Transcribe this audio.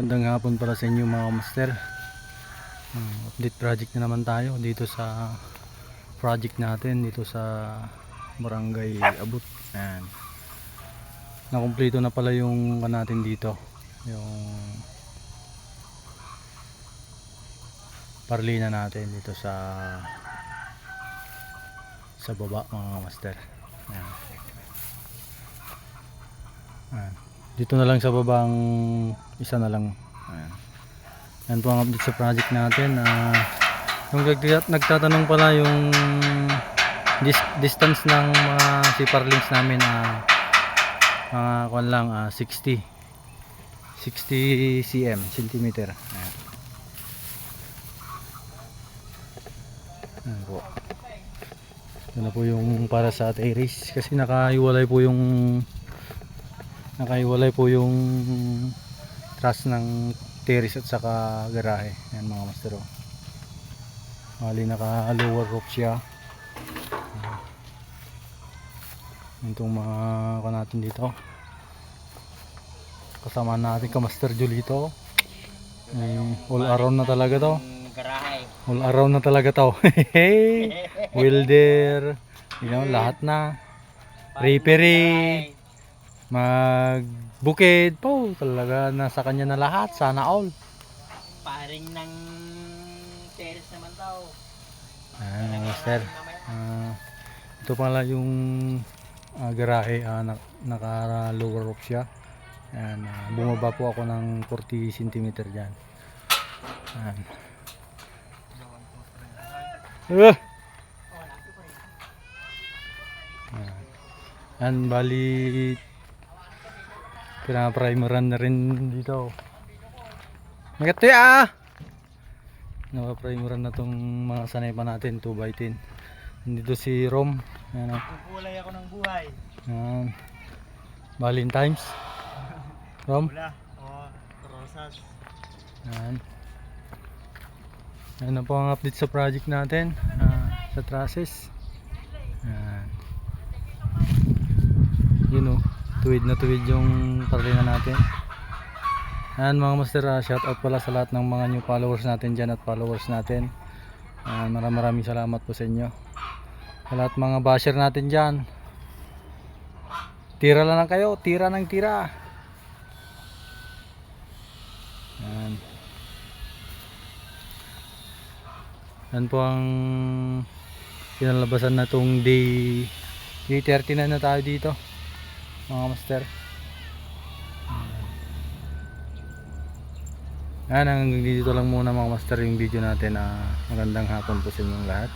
Magandang hapon para sa inyo mga master. Update project na naman tayo dito sa project natin dito sa Barangay Abut. Ayan. Nakumpleto na pala yung natin dito. Yung parlina natin dito sa baba mga master. Ayan. Ayan. Dito na lang sa babang isa na lang. Ayan. Yan po ang update sa project natin. Yung nagtatanong pala yung distance ng mga sipar links namin mga kuan lang 60 cm centimeter. Ayan. Ayan po. Ito na po yung para sa terrace kasi nakaiwalay po yung truss ng terrace at saka garahe. Ayan mga master. Mali naka lower roof siya. Itong mga natin dito kasama natin ka Master Julito. All around na talaga to. All around na talaga to. Welder, lahat na. Referee, magbukid po talaga nasa kanya na lahat. Sana all. Paring ng terrace naman daw. Master. Ito pala yung garahe, naka lower roof siya. Ayan, bumaba po ako ng 40 cm dyan. Ayan. Ayan, bali pinaprimeran na rin dito. Magati naka-primeran na tong mga sanay pa natin 2x10. Dito si Rom. Ayan, Kukulay ako ng buhay. ayan. Valentine's Rom. Wala. Rosas. Ayan. Ayan na po ang update sa project natin sa trusses. Ayan. Yun tuwid na tuwid yung parlina natin. Ayan mga master, shout out pala sa lahat ng mga new followers natin dyan at followers natin. Maraming salamat po sa inyo. Sa lahat mga basher natin dyan, tira lang kayo, tira ng tira. Ayan. Yan po ang pinalabasan na itong day 30 na tayo dito mga master. Ayan, hanggang dito lang muna mga master yung video natin. Magandang hapon po sa inyong lahat.